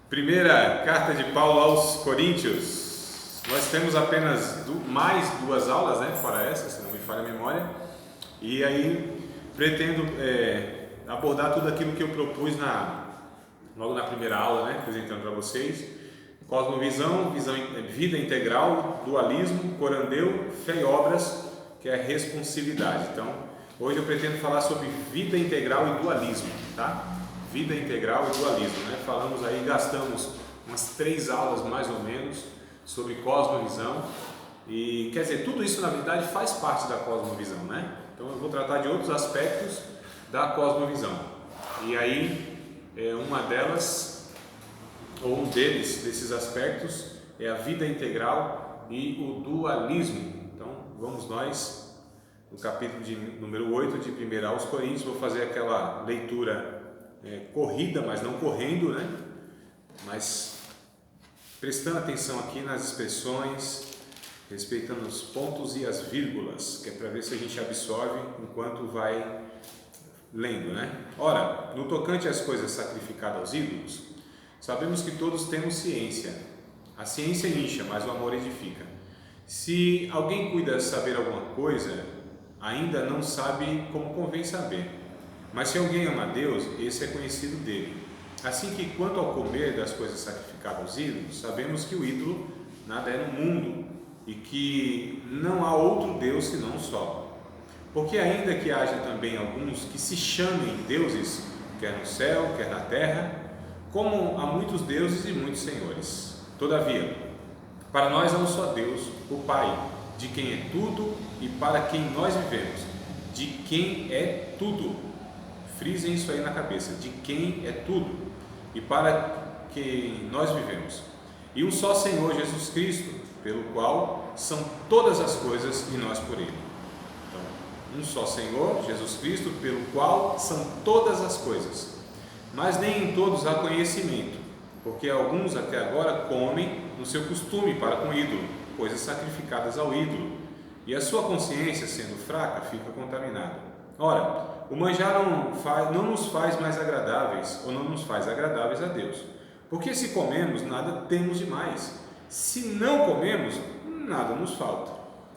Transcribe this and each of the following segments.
Primeira carta de Paulo aos Coríntios. Nós temos apenas mais duas aulas, né? Fora essa, se não me falha a memória. E aí pretendo abordar tudo aquilo que eu propus logo na primeira aula, né? Apresentando para vocês. Cosmovisão, vida integral, dualismo, corandeu, fé e obras, que é responsividade. Então, hoje eu pretendo falar sobre vida integral e dualismo, tá? Vida integral e dualismo, né? Falamos aí, gastamos umas 3 aulas mais ou menos sobre cosmovisão e, quer dizer, tudo isso na verdade faz parte da cosmovisão, né? Então eu vou tratar de outros aspectos da cosmovisão e aí uma delas, ou desses aspectos é a vida integral e o dualismo. Então vamos nós no capítulo número 8 de 1 aos Coríntios, vou fazer aquela leitura corrida, mas não correndo, né? Mas prestando atenção aqui nas expressões, respeitando os pontos e as vírgulas, que é para ver se a gente absorve enquanto vai lendo, né? Ora, no tocante às coisas sacrificadas aos ídolos, sabemos que todos temos ciência. A ciência incha, mas o amor edifica. Se alguém cuida saber alguma coisa, ainda não sabe como convém saber. Mas se alguém ama a Deus, esse é conhecido dele. Assim que, quanto ao comer das coisas sacrificadas aos ídolos, sabemos que o ídolo nada é no mundo e que não há outro Deus senão um só. Porque ainda que haja também alguns que se chamem deuses, quer no céu, quer na terra, como há muitos deuses e muitos senhores. Todavia, para nós há um só Deus, o Pai, de quem é tudo e para quem nós vivemos, de quem é tudo. Frisem isso aí na cabeça, de quem é tudo e para quem nós vivemos. E um só Senhor Jesus Cristo, pelo qual são todas as coisas e nós por Ele. Então, um só Senhor Jesus Cristo, pelo qual são todas as coisas. Mas nem em todos há conhecimento, porque alguns até agora comem no seu costume para com o ídolo, coisas sacrificadas ao ídolo, e a sua consciência, sendo fraca, fica contaminada. Ora, o manjar não nos faz mais agradáveis, ou não nos faz agradáveis a Deus. Porque se comemos, nada temos demais. Se não comemos, nada nos falta.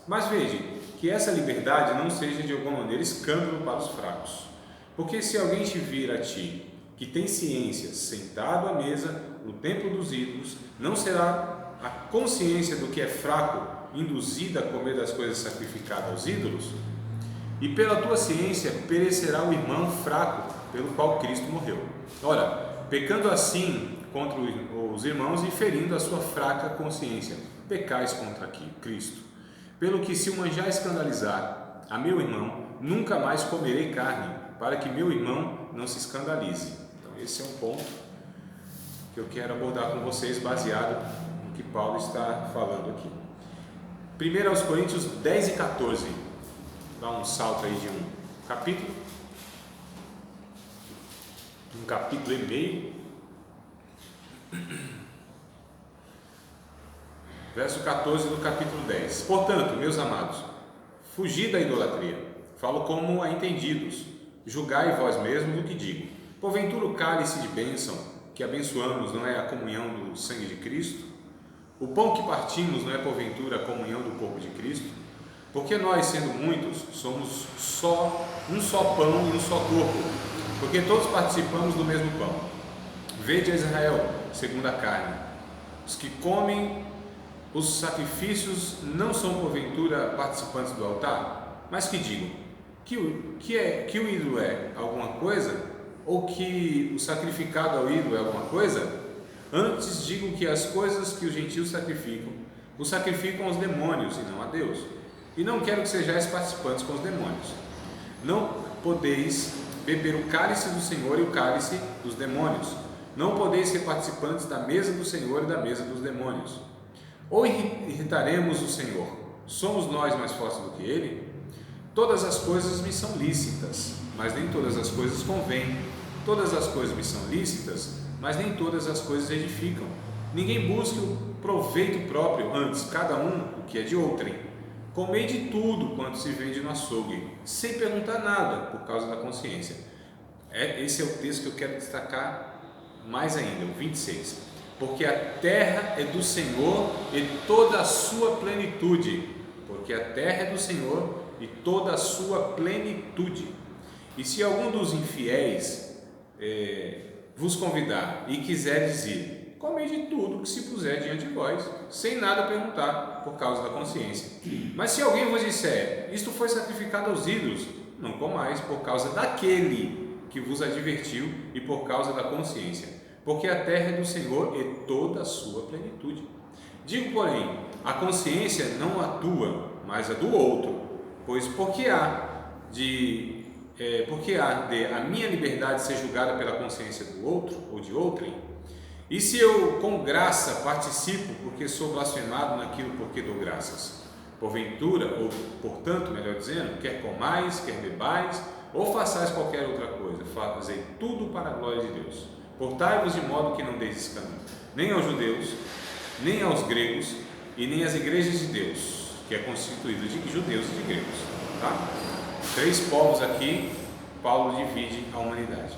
Mas veja, que essa liberdade não seja de alguma maneira escândalo para os fracos. Porque se alguém te vir a ti, que tem ciência, sentado à mesa no templo dos ídolos, não será a consciência do que é fraco induzida a comer das coisas sacrificadas aos ídolos? E pela tua ciência perecerá o irmão fraco pelo qual Cristo morreu. Ora, pecando assim contra os irmãos e ferindo a sua fraca consciência, pecais contra Cristo. Pelo que se o manjar escandalizar a meu irmão, nunca mais comerei carne, para que meu irmão não se escandalize. Então esse é um ponto que eu quero abordar com vocês, baseado no que Paulo está falando aqui. 1 aos Coríntios 10 e 14. Dá um salto aí de um capítulo e meio. Verso 14 do capítulo 10. Portanto, meus amados, fugi da idolatria. Falo como a entendidos. Julgai vós mesmos o que digo. Porventura o cálice de bênção que abençoamos não é a comunhão do sangue de Cristo? O pão que partimos não é porventura a comunhão do corpo de Cristo? Porque nós, sendo muitos, somos um só pão e um só corpo, porque todos participamos do mesmo pão. Vede a Israel, segundo a carne. Os que comem os sacrifícios não são porventura participantes do altar? Mas que digo? Que o ídolo é alguma coisa? Ou que o sacrificado ao ídolo é alguma coisa? Antes digo que as coisas que os gentios sacrificam, os sacrificam aos demônios e não a Deus. E não quero que sejais participantes com os demônios. Não podeis beber o cálice do Senhor e o cálice dos demônios. Não podeis ser participantes da mesa do Senhor e da mesa dos demônios. Ou irritaremos o Senhor? Somos nós mais fortes do que Ele? Todas as coisas me são lícitas, mas nem todas as coisas convêm. Todas as coisas me são lícitas, mas nem todas as coisas edificam. Ninguém busque o proveito próprio, antes cada um o que é de outrem. Comei de tudo quanto se vende no açougue, sem perguntar nada, por causa da consciência. Esse é o texto que eu quero destacar mais ainda, o 26. porque a terra é do Senhor e toda a sua plenitude, porque a terra é do Senhor e toda a sua plenitude. E se algum dos infiéis vos convidar e quiserdes ir, comei de tudo que se puser diante de vós, sem nada perguntar, por causa da consciência. Mas se alguém vos disser, isto foi sacrificado aos ídolos, não comais, por causa daquele que vos advertiu e por causa da consciência, porque a terra é do Senhor e toda a sua plenitude. Digo, porém, a consciência não a tua, mas a do outro, pois porque há de a minha liberdade ser julgada pela consciência do outro ou de outrem? E se eu com graça participo porque sou blasfemado naquilo porque dou graças? Porventura, ou portanto, melhor dizendo, quer comais, quer bebais, ou façais qualquer outra coisa, fazei tudo para a glória de Deus. Portai-vos de modo que não deis escândalo, nem aos judeus, nem aos gregos, e nem às igrejas de Deus, que é constituído de judeus e de gregos. Tá? 3 povos aqui, Paulo divide a humanidade.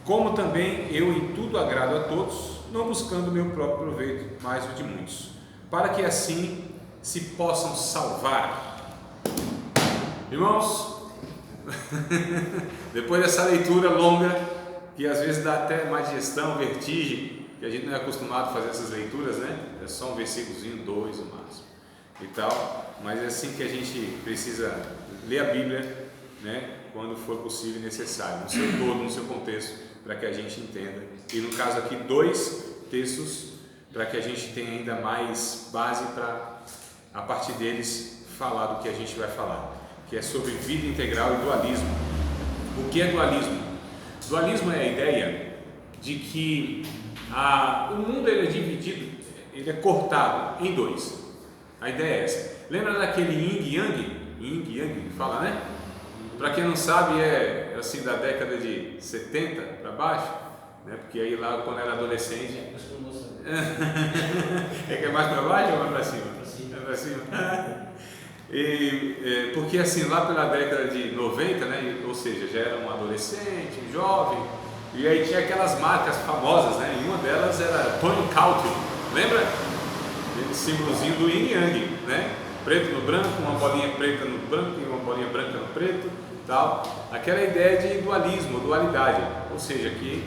Como também eu em tudo agrado a todos, não buscando o meu próprio proveito, mas o de muitos, para que assim se possam salvar. Irmãos, depois dessa leitura longa, que às vezes dá até má digestão, vertigem, que a gente não é acostumado a fazer essas leituras, né? É só um versículozinho, 2 no máximo e tal, mas é assim que a gente precisa ler a Bíblia, né? Quando for possível e necessário, no seu todo, no seu contexto, para que a gente entenda. E no caso aqui, 2 textos, para que a gente tenha ainda mais base para, a partir deles, falar do que a gente vai falar, que é sobre vida integral e dualismo. O que é dualismo? Dualismo é a ideia de que o mundo ele é dividido, ele é cortado em 2. A ideia é essa. Lembra daquele yin e yang? Yin e yang, fala, né? Para quem não sabe, é assim da década de 70 para baixo, né? Porque aí lá quando era adolescente. É que é mais para baixo ou mais para cima? É para cima. Porque assim, lá pela década de 90, né? Ou seja, já era um adolescente, um jovem, e aí tinha aquelas marcas famosas, né? E uma delas era Tony Country, lembra? Aquele símbolozinho do yin e yang, né? Preto no branco, uma bolinha preta no branco e uma bolinha branca no preto, tal. Aquela ideia de dualismo, dualidade, ou seja, que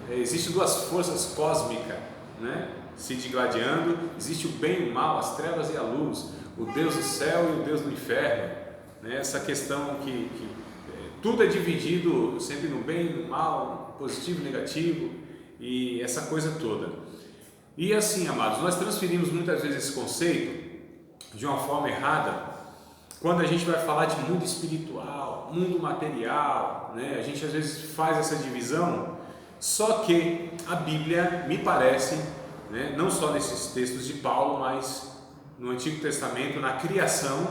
existem 2 forças cósmicas, né? Se digladiando, existe o bem e o mal, as trevas e a luz, o Deus do céu e o Deus do inferno, né? Essa questão que tudo é dividido sempre no bem e no mal, positivo e negativo, e essa coisa toda. E assim, amados, nós transferimos muitas vezes esse conceito de uma forma errada quando a gente vai falar de mundo espiritual, mundo material, né? A gente às vezes faz essa divisão, só que a Bíblia, me parece, né, não só nesses textos de Paulo, mas no Antigo Testamento, na criação,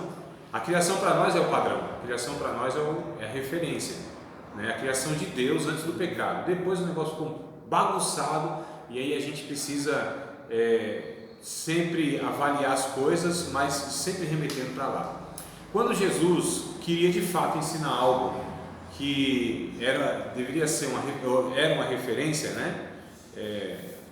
a criação para nós é o padrão, a criação para nós é a referência, né? A criação de Deus antes do pecado. Depois o negócio ficou bagunçado e aí a gente precisa sempre avaliar as coisas, mas sempre remetendo para lá. Quando Jesus queria de fato ensinar algo que deveria ser era uma referência, né?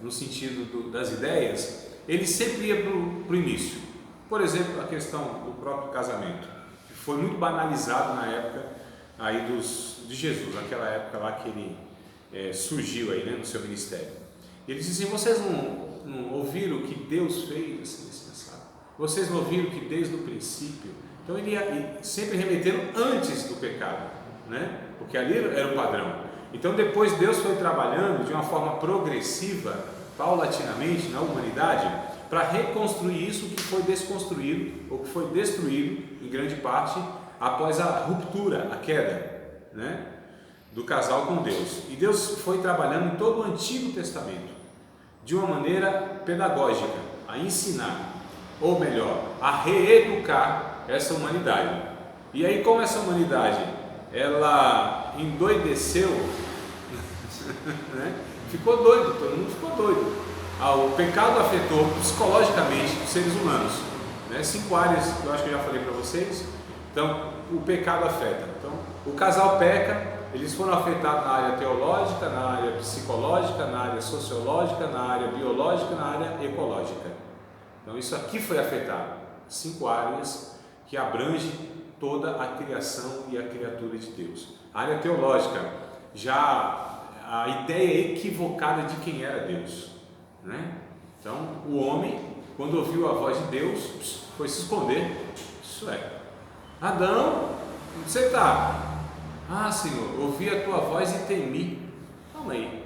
No sentido das ideias, ele sempre ia para o início. Por exemplo, a questão do próprio casamento, que foi muito banalizado na época aí de Jesus, naquela época lá que ele surgiu aí, né, no seu ministério. Ele disse assim: vocês não ouviram o que Deus fez assim, nesse passado? Vocês não ouviram que desde o princípio? Então ele ia sempre remetendo antes do pecado, né? Porque ali era o padrão. Então depois Deus foi trabalhando de uma forma progressiva, paulatinamente na humanidade, para reconstruir isso que foi desconstruído ou que foi destruído em grande parte após a ruptura, a queda, né, do casal com Deus. E Deus foi trabalhando em todo o Antigo Testamento de uma maneira pedagógica, a ensinar, ou melhor, a reeducar essa humanidade. E aí, como essa humanidade ela endoideceu, né? Ficou doido, todo mundo ficou doido. O pecado afetou psicologicamente os seres humanos, né? 5 áreas que eu acho que eu já falei para vocês. Então o pecado afeta. Então o casal peca, eles foram afetados na área teológica, na área psicológica, na área sociológica, na área biológica, na área ecológica. Então isso aqui foi afetado, 5 áreas que abrangem toda a criação e a criatura de Deus. A área teológica, já a ideia equivocada de quem era Deus, né? Então o homem, quando ouviu a voz de Deus, foi se esconder. Isso é, Adão, onde você está? Ah, Senhor, ouvi a tua voz e temi. Calma aí,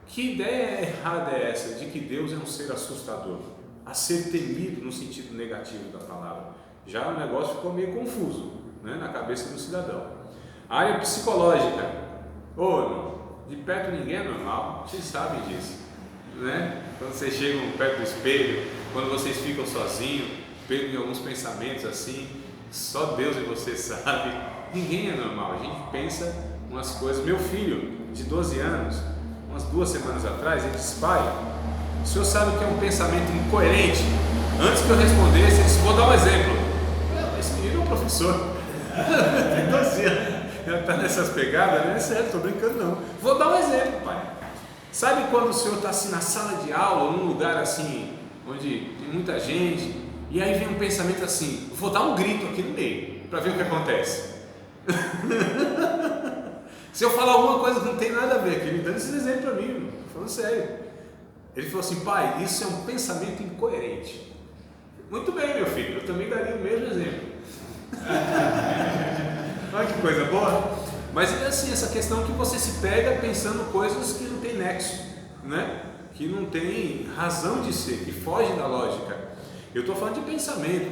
que ideia errada é essa de que Deus é um ser assustador, a ser temido no sentido negativo da palavra? Já o negócio ficou meio confuso, né, na cabeça do cidadão. A área psicológica, irmão, de perto ninguém é normal, vocês sabem disso, né? Quando vocês chegam perto do espelho, quando vocês ficam sozinhos, pegam em alguns pensamentos assim, só Deus e você sabe, ninguém é normal. A gente pensa umas coisas. Meu filho de 12 anos, umas 2 semanas atrás, ele disse: pai, o senhor sabe o que é um pensamento incoerente? Antes que eu respondesse, ele disse: vou dar um exemplo. Esse menino é um professor, tem 12 anos, já está nessas pegadas, né? É sério, estou brincando não. Vou dar um exemplo, pai. Sabe quando o senhor está assim na sala de aula, num lugar assim, onde tem muita gente, e aí vem um pensamento assim: vou dar um grito aqui no meio, para ver o que acontece. Se eu falar alguma coisa que não tem nada a ver, que ele dando esse exemplo para mim, falando sério. Ele falou assim: pai, isso é um pensamento incoerente. Muito bem, meu filho, eu também daria o mesmo exemplo. Olha que coisa boa. Mas é assim, essa questão que você se pega pensando coisas que não tem nexo, né? Que não tem razão de ser, que foge da lógica. Eu estou falando de pensamento,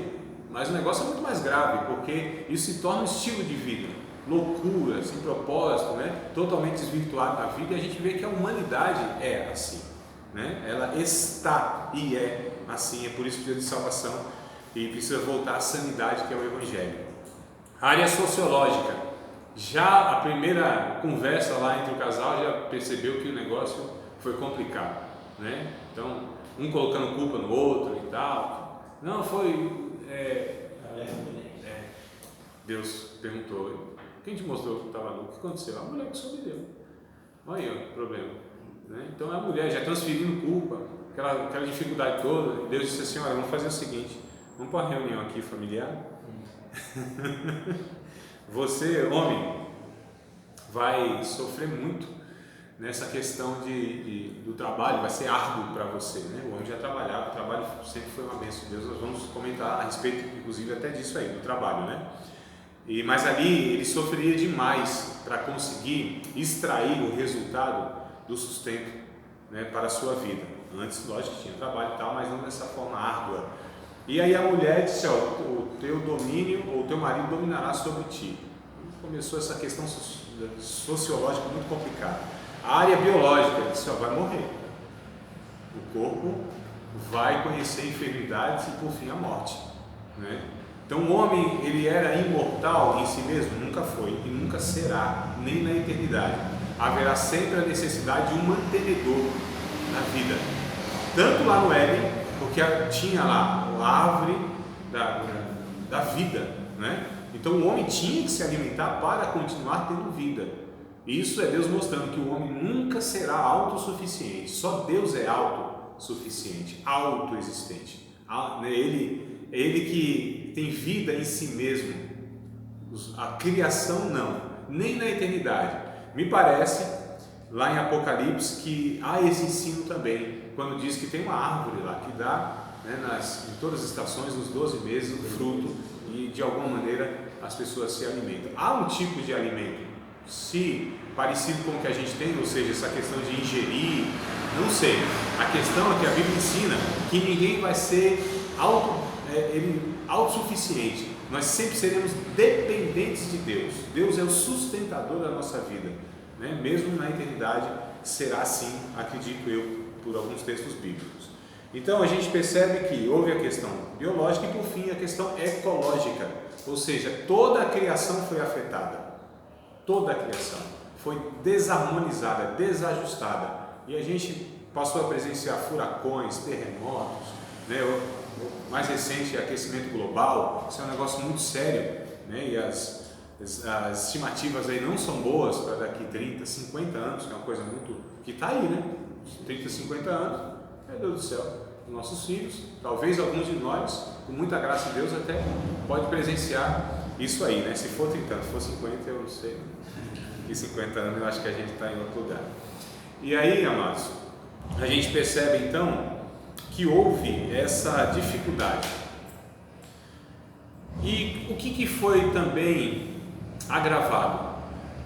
mas o negócio é muito mais grave, porque isso se torna um estilo de vida, loucura, sem propósito, né? Totalmente desvirtuado na vida, e a gente vê que a humanidade é assim, né? Ela está e é assim, é por isso que precisa de salvação e precisa voltar à sanidade, que é o Evangelho. A área sociológica, já a primeira conversa lá entre o casal já percebeu que o negócio foi complicado, né? Então, um colocando culpa no outro e tal. Não, foi... Deus perguntou: quem te mostrou que estava louco? O que aconteceu? A mulher que só me deu. Olha aí o problema, né? Então a mulher já transferindo culpa, aquela dificuldade toda. Deus disse assim: olha, vamos fazer o seguinte, vamos para uma reunião aqui familiar. Você, homem, vai sofrer muito nessa questão do trabalho, vai ser árduo para você, né? O homem já trabalhava, o trabalho sempre foi uma bênção de Deus. Nós vamos comentar a respeito, inclusive, até disso aí, do trabalho, né? Mas ali ele sofreria demais para conseguir extrair o resultado do sustento, né, para a sua vida. Antes, lógico, tinha trabalho e tal, mas não dessa forma árdua. E aí a mulher disse: ó, o teu domínio, ou o teu marido dominará sobre ti. Começou essa questão sociológica muito complicada. A área biológica disse: ó, vai morrer. O corpo vai conhecer enfermidades e por fim a morte, né? Então o homem, ele era imortal em si mesmo? Nunca foi e nunca será, nem na eternidade. Haverá sempre a necessidade de um mantenedor na vida, tanto lá no Éden, porque tinha lá a árvore da vida, né? Então o homem tinha que se alimentar para continuar tendo vida. Isso é Deus mostrando que o homem nunca será autossuficiente. Só Deus é autossuficiente, autoexistente. Ele que tem vida em si mesmo. A criação não, nem na eternidade. Me parece, lá em Apocalipse, que há esse ensino também, quando diz que tem uma árvore lá que dá, né, em todas as estações, nos 12 meses, o fruto, e de alguma maneira as pessoas se alimentam. Há um tipo de alimento, se parecido com o que a gente tem, ou seja, essa questão de ingerir, não sei. A questão é que a Bíblia ensina que ninguém vai ser autossuficiente. Nós sempre seremos dependentes de Deus. Deus é o sustentador da nossa vida, né? Mesmo na eternidade será assim, acredito eu, por alguns textos bíblicos. Então a gente percebe que houve a questão biológica e por fim a questão ecológica, ou seja, toda a criação foi afetada, toda a criação foi desarmonizada, desajustada, e a gente passou a presenciar furacões, terremotos, né? O mais recente aquecimento global, isso é um negócio muito sério, né? E as estimativas aí não são boas para daqui 30, 50 anos, que é uma coisa muito, que está aí, né? 30, 50 anos, meu Deus do céu, nossos filhos, talvez alguns de nós, com muita graça de Deus, até pode presenciar isso aí, né? Se for 30 anos, se for 50, eu não sei, e 50 anos eu acho que a gente está em outro lugar. E aí, amados, a gente percebe então que houve essa dificuldade. E o que foi também agravado?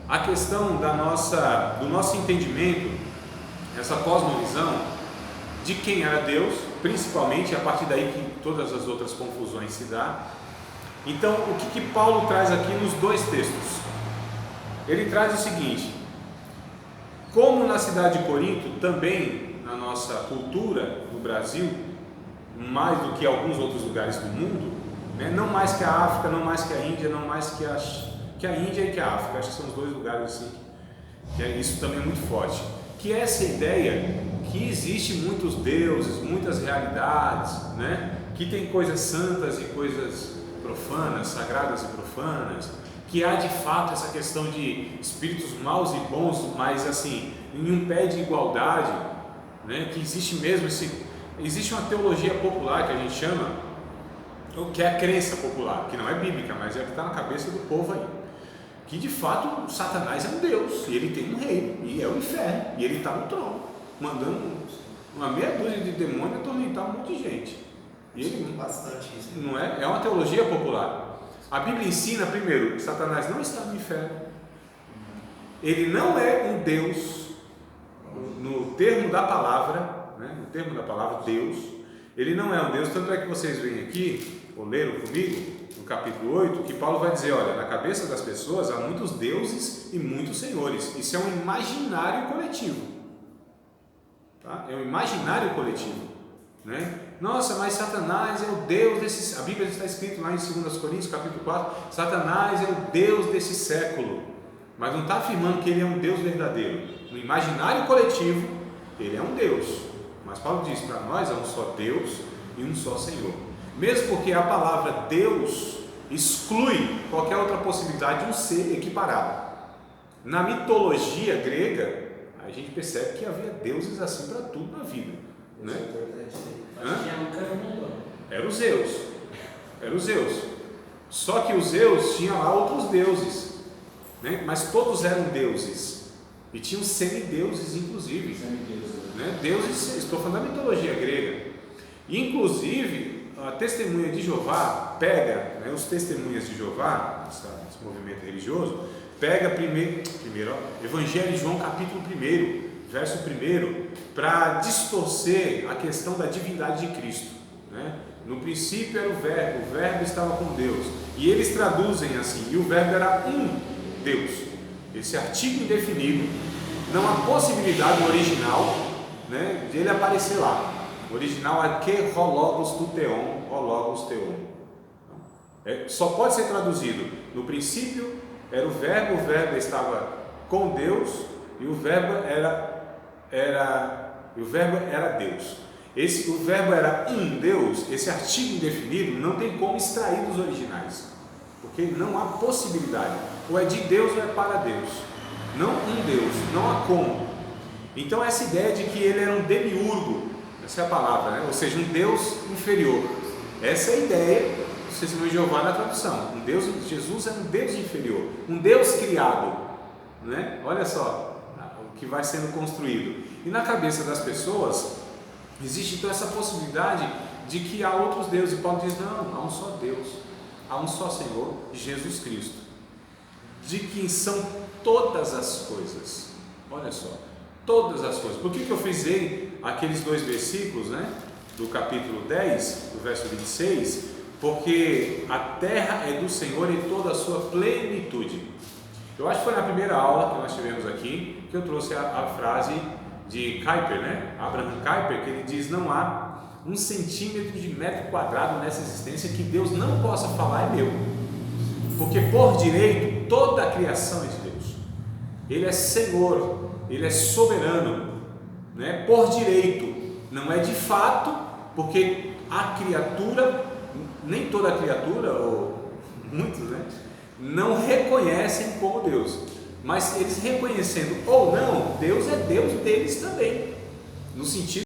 A questão do nosso entendimento, essa cosmovisão de quem era Deus, principalmente, a partir daí que todas as outras confusões se dão. Então, o que Paulo traz aqui nos dois textos? Ele traz o seguinte: como na cidade de Corinto, também na nossa cultura no Brasil, mais do que alguns outros lugares do mundo, né? Não mais que a África, não mais que a Índia, não mais que a Índia e que a África, acho que são os dois lugares assim, que isso também é muito forte, que é essa ideia que existe muitos deuses, muitas realidades, né? Que tem coisas santas e coisas profanas, sagradas e profanas, que há de fato essa questão de espíritos maus e bons, mas assim, em um pé de igualdade, né? Que existe mesmo existe uma teologia popular que a gente chama, que é a crença popular, que não é bíblica, mas é a que está na cabeça do povo aí, que de fato Satanás é um Deus, e ele tem um reino, e é o inferno, e ele está no trono, mandando uma meia dúzia de demônios atormentar um monte de gente. E ele, bastante isso. Não é? É uma teologia popular. A Bíblia ensina, primeiro, que Satanás não está no inferno, ele não é um Deus, no termo da palavra, né? No termo da palavra, Deus, ele não é um Deus, tanto é que vocês veem aqui, ou leram comigo, no capítulo 8, que Paulo vai dizer, olha, na cabeça das pessoas há muitos deuses e muitos senhores. Isso é um imaginário coletivo, tá? É um imaginário coletivo, né? Nossa, mas Satanás é o Deus desse... A Bíblia está escrito lá em 2 Coríntios, capítulo 4, Satanás é o Deus desse século, mas não está afirmando que ele é um Deus verdadeiro. No imaginário coletivo, ele é um Deus, mas Paulo diz, para nós é um só Deus e um só Senhor. Mesmo porque a palavra Deus exclui qualquer outra possibilidade de um ser equiparado. Na mitologia grega, a gente percebe que havia deuses assim para tudo na vida, né? Era os Zeus. Só que os Zeus tinham lá outros deuses, né? Mas todos eram deuses e tinham semideuses, inclusive, né? Deuses, estou falando da mitologia grega. Inclusive, a testemunha de Jeová pega, né, os testemunhas de Jeová, esse movimento religioso, pega primeiro Evangelho de João, capítulo 1, verso 1, para distorcer a questão da divindade de Cristo, né? No princípio era o verbo estava com Deus, e eles traduzem assim, e o verbo era um Deus, esse artigo indefinido, não há possibilidade no original, né, de ele aparecer lá. O original é que hologos tu theon, hologos theon. Só pode ser traduzido, no princípio era o verbo estava com Deus e o verbo era Deus. O verbo era um Deus, esse artigo indefinido não tem como extrair dos originais, porque não há possibilidade, ou é de Deus ou é para Deus, não um Deus, não há como. Então essa ideia de que ele era um demiurgo, essa é a palavra, né? Ou seja, um Deus inferior. Essa é a ideia do testemunho de Jeová na tradução. Jesus é um Deus inferior, um Deus criado, né? Olha só o que vai sendo construído. E na cabeça das pessoas existe então essa possibilidade de que há outros deuses. E Paulo diz, não, há um só Deus, há um só Senhor, Jesus Cristo, de quem são todas as coisas. Olha só, todas as coisas. Por que eu frisei aqueles dois versículos, né, do capítulo 10, do verso 26? Porque a terra é do Senhor e toda a sua plenitude. Eu acho que foi na primeira aula que nós tivemos aqui que eu trouxe a frase de Kuyper, né? Abraham Kuyper, que ele diz, não há 1 centímetro de metro quadrado nessa existência que Deus não possa falar é meu, porque por direito toda a criação é de Deus. Ele é Senhor, ele é soberano, né? Por direito, não é de fato, porque a criatura, nem toda a criatura, ou muitos, né, não reconhecem como Deus, mas eles reconhecendo ou não, Deus é Deus deles também, no sentido